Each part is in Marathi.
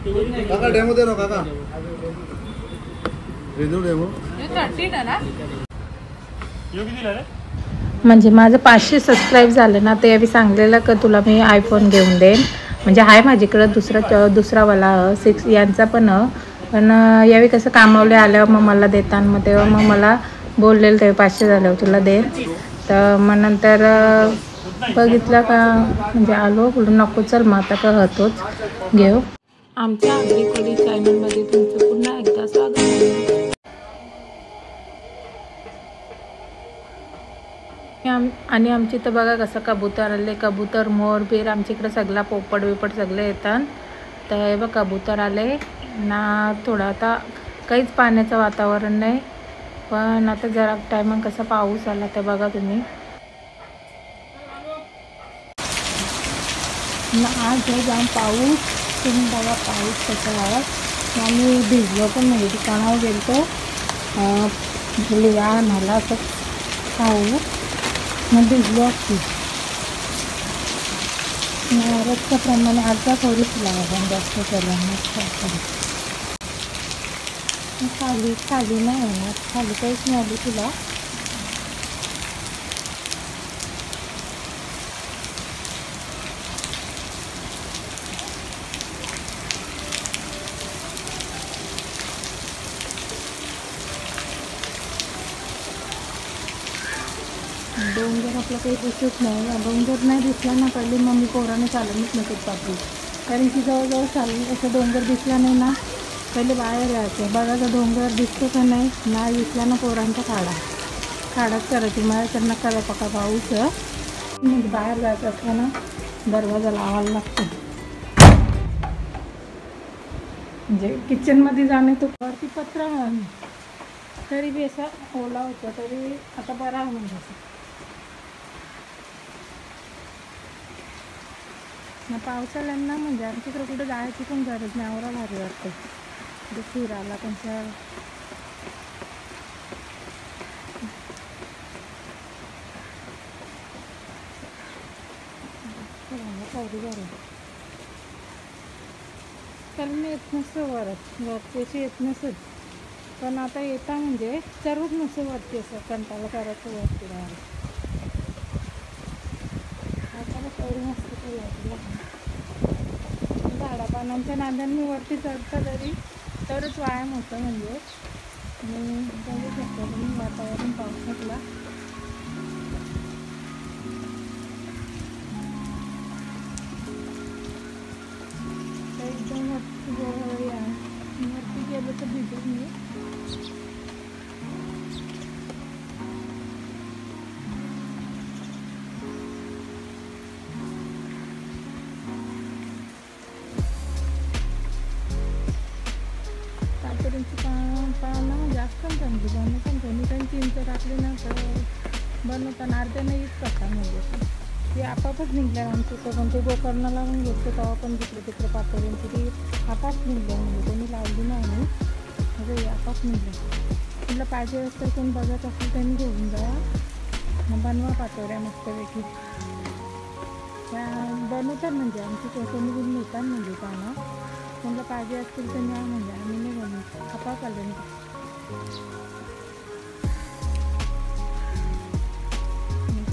काका डेमो दे ना काका डेमो म्हणजे माझं 500 सबस्क्राईब झालं ना ते यावी सांगलेलं का तुला मी आयफोन घेऊन देईन. म्हणजे आहे माझ्याकडं दुसरावाला 6 यांचा पण यावी कसं कामावले आल्यावर मग मला देतात. मग तेव्हा मग मला बोललेलं ते 500 झाल्यावर तुला देईन. तर मग नंतर बघितलं का म्हणजे आलो बोलून नको चल मग आता का होतोच घेऊ. आमच्या अग्रिकोली चॅनलमध्ये तुमचं पुन्हा एकदा स्वागत आहे. आणि आमची तर बघा कसं कबूतर आले, कबूतर मोर बीर आमच्याकडे सगळा पोपट बिपट सगळे येतात. तर हे बघ कबूतर आले ना. थोडं आता काहीच पाण्याचं वातावरण नाही, पण आता जरा टायमात कसा पाऊस आला तर बघा तुम्ही ना. आज हे जाम पाऊस, तुम्ही बघा पाऊस कसा आहे. आम्ही भिजलो पण म्हणजे दुकानावर गेलो लिवा आणायला असं खाऊ मग भिजलो असते. रोजच्याप्रमाणे अर्धा थोडीच लावा जास्त केल्याने खाली खाली नाही होणार. खाली काहीच नाही आली तुला. डोंगर आपलं काही दिसत नाही. डोंगर नाही दिसला ना पहिले मग मी पोराने चालवणीच नसत पापडी. कारण की जवळजवळ चालून असं डोंगर दिसला नाही ना पहिले बाहेर यायचं बघायचा डोंगर दिसतो का नाही दिसला ना पोरांचा खाडाच करायची. माझ्याकडनं करा पका पाऊस म्हणजे बाहेर जायचं असलं ना दरवाजा लावायला लागतो. म्हणजे किचनमध्ये जाणे तो वरती पत्रा तरी बी असा ओला होता तरी आता बरा म्हणजे असं ना. पावसाळ्यांना म्हणजे आमच्याकडे कुठे जायची पण गरज नाही. आवरा भारी वाटतं म्हणजे फिरायला त्यांच्या पावरी बरं त्याला मी येत नसतं वरतीशी येत नसत. पण आता येता म्हणजे सर्वच नसतं वरती असं कंटाळा करायचं वरती राहायला. आता पावरी मस्त झाडापानांच्या नांद्यांनी वरती चढतं तरी तरच व्यायाम होतं. म्हणजे मी बघू शकतो तुम्ही वातावरण पावसातला एकदम वरती जवळ आहे. वरती गेलं तर भिजत मी. पानं जास्त पण चांगली बनवतात. कोणी पण चिंच टाकली ना तर बनवताना अर्ध्याने यूज करतात. म्हणजे ते आपापच निघल्या आमचं तर पण ते गोकर्ण लावून घेतो तेव्हा पण तिकडे पातोड्यांची ती आपाप निघल्या. म्हणजे कोणी लावली नाही म्हणजे आपाप निघल्या. तुला पाहिजे असतं कोण बघत असेल त्यांनी घेऊन जा बनवा पातोड्या मस्तपैकी. त्या बनवतात म्हणजे आमची कोणी घेऊन नेतात म्हणजे पानं. कोणाला पाहिजे असतील तर न्या म्हणजे आम्ही नाही बनवू आपाप आलं नाही.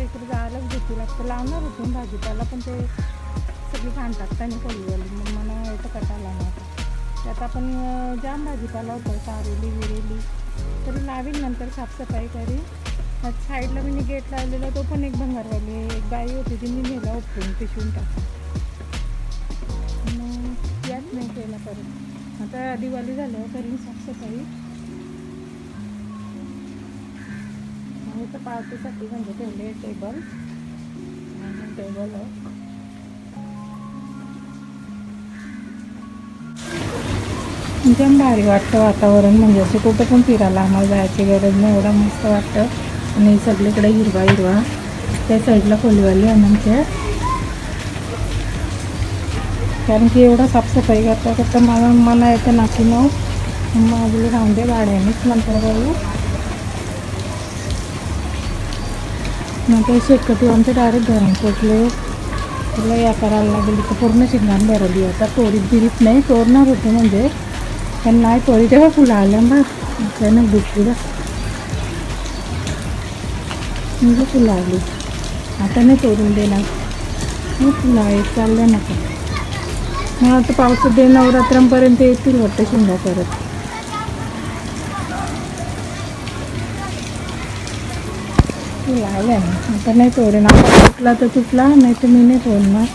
इकडे जायलाच भेटू लागतं. लावणार होतो भाजीपाला पण ते सगळी घाण टाकताना पडली मग मला येतं कटायला नव्हतं. त्यात आपण जाम भाजीपाला होतं सारेली विरेली तरी लावीन नंतर साफसफाई करी. साईडला मी गेट लावलेला तो पण एक भंगारवाली एक बाई होती ती मी नेला उपटून पिशवून टाकून. मग याच नाही केला परत. आता दिवाळी झाल्यावर करीन साफसफाई. तर पार्टीसाठी म्हणजे ठेवले टेबल एकदम भारी वाटतं वातावरण. म्हणजे असं कुठं पण फिरायला आम्हाला जायची गरज नाही. एवढं मस्त वाटतं. आणि सगळीकडे हिरवा हिरवा. त्या साईडला खोलीवाली आहे आमच्या. कारण की एवढं साफसफाई करता मला येतं नाकी नाव माझे राहून दे भाड्यानेच नंतर बघू. मग ते शेतकरी आमच्या डायरेक्ट घरात पोचले. तुला या करायला लागेल तर पूर्ण शिंगाण भरवली आता तोरीत बिरीत नाही तोरणार होते म्हणजे पण नाही तोरी तेव्हा फुलं आल्या बा अचानक दिसली बा म्हणजे फुलं आली आता नाही तोडून देणार मग फुलं आहे चाललं नका मग आता पावसात दे नवरात्रांपर्यंत येतील वाटतं शिंगा परत फुलं आल्या ना आता नाही तोडेन आता तुटला तर तुटला नाही तर मी नाही तोडणार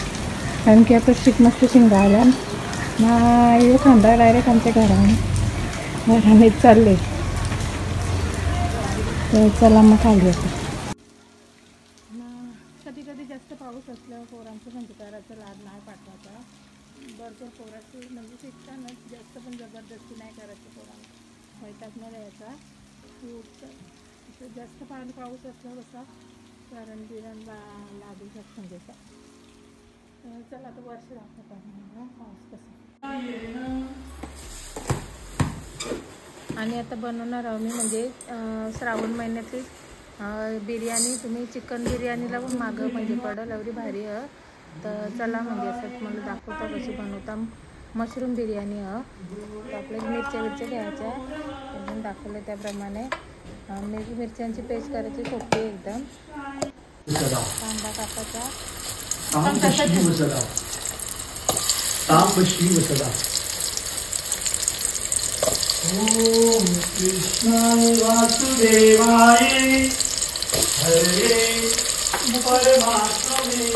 कारण की आता मस्त शिंगा आल्या ना हे खांदा डायरेक्ट आमच्या घराने चालले तर चला मग खाली आता कधी कधी जास्त पाऊस असल्यावर पोरांचं म्हणजे करायचं लाड नाही पाठवायचा बरोबर पोराचं म्हणजे शिकतानाच जास्त पण जबरदस्ती नाही करायची पोरांना वैताग न द्यायचा खूप जास्त पाऊस असला कसा कारण बिरांना लागू शकतो जसा चला आता वर्ष दाखवत आहे पाऊस कसा आणि आता बनवणार आहोत मी म्हणजे श्रावण महिन्यातली बिर्याणी तुम्ही चिकन बिर्याणीला पण मागं म्हणजे पडेल एवढी भारी तर चला म्हणजे असं मला दाखवता कशी बनवता मशरूम बिर्याणी तर आपल्याला मिरच्या घ्यायच्या एकदम दाखवलं त्याप्रमाणे मिरच्यांची पेस्ट करायची सोपी एकदम कांदा कापायचा ओम कृष्णाय वासुदेवाय हरे परमात्मने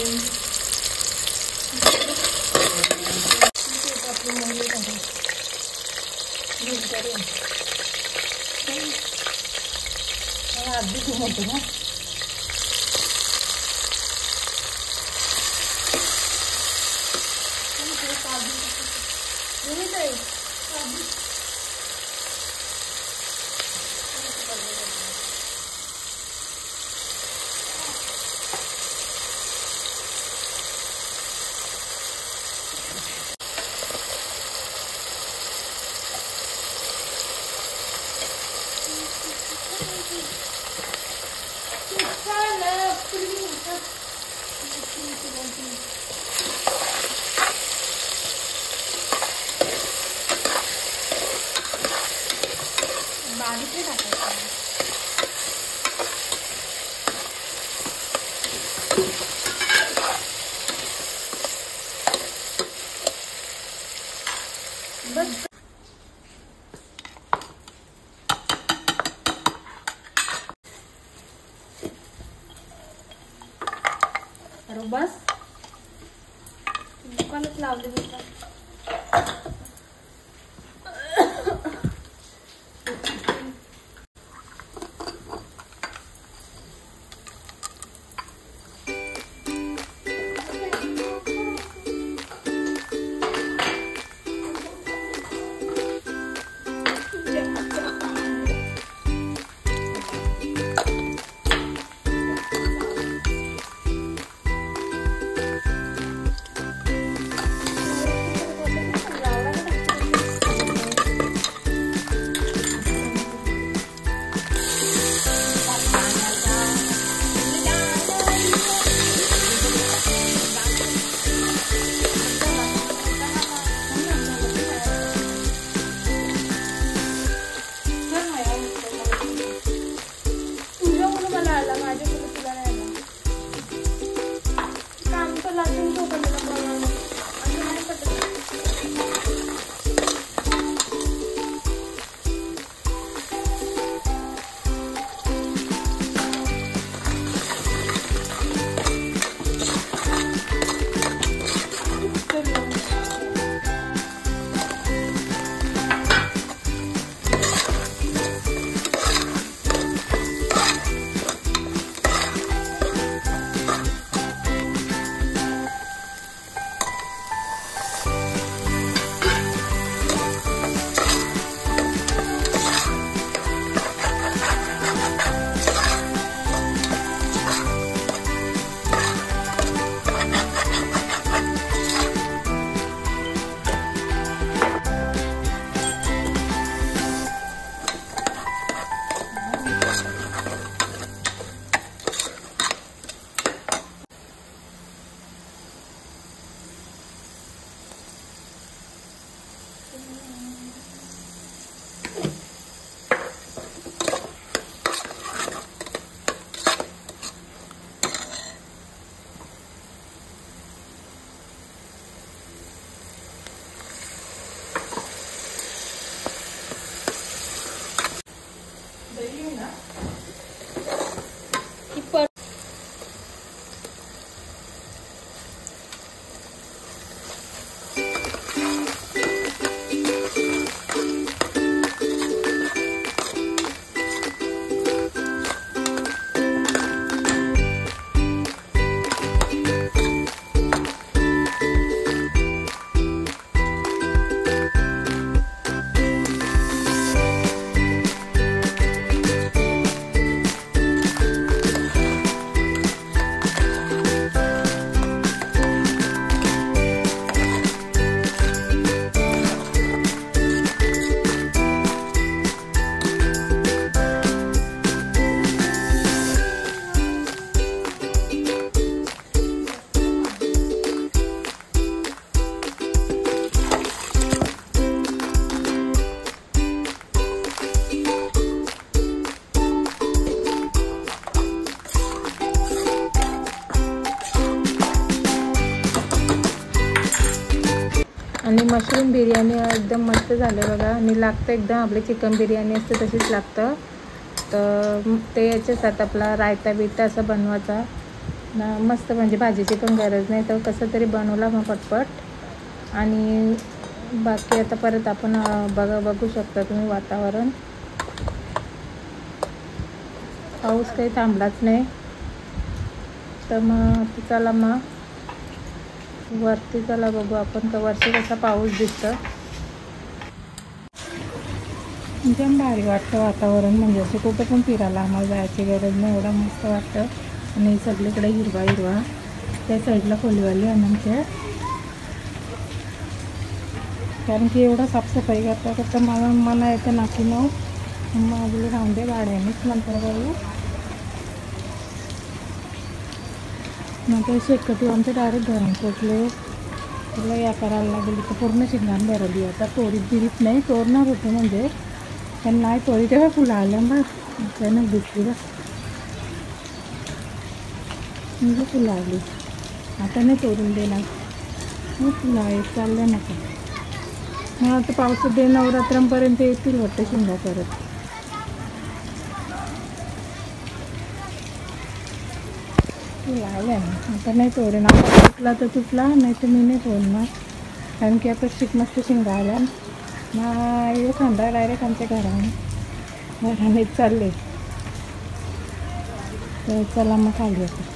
बस दुकानच लावले होता आणि मशरूम बिर्याणी एकदम मस्त झाले बघा. आणि लागतं एकदम आपली चिकन बिर्याणी असते तशीच लागतं. तर ते याच्यासाठी आपला रायता बिता असं बनवायचा ना मस्त, म्हणजे भाजीची पण गरज नाही. तर कसं तरी बनवला मग पटपट. आणि बाकी आता परत आपण बघू शकता तुम्ही वातावरण. पाऊस काही थांबलाच नाही. तर मग चला मग वरती चला बघू आपण का वरती कसा पाऊस दिसतं. एकदम भारी वाटतं वातावरण, म्हणजे असे कुठं पण फिरायला आम्हाला जायची गरज नाही, एवढं मस्त वाटतं. आणि सगळीकडे हिरवा हिरवा. त्या साईडला खोलीवाली आहे आमच्या, कारण की एवढं साफसफाई करता मला येतं ना की माझे राहून दे भाड्यानेच नंतर बघू. नंतर शेकटी आमच्या डायरेक्ट घरात पोचले. तुला या करायला लागेल तर पूर्ण शिंगाण भरली. आता तोडीत नाही, तोडणार होते म्हणजे पण नाही तोडी. तेव्हा फुलं आल्या बा अचानक दिसली बा, म्हणजे फुलं आली. आता नाही तोडून देणार, मग फुलं आहेत चालल्या नका. मग आता पावसात नवरात्रांपर्यंत येतील वाटतं शिंगा परत. आल्या ना, आता नाही तोडेन. आता तुटला तर तुटला, नाही तर मी नाही तोडणार. कारण की आता मस्त शिंगा आल्या ना. एखादा डायरेक्ट आमच्या घरानेच चालले. तर चला मग खाली आता.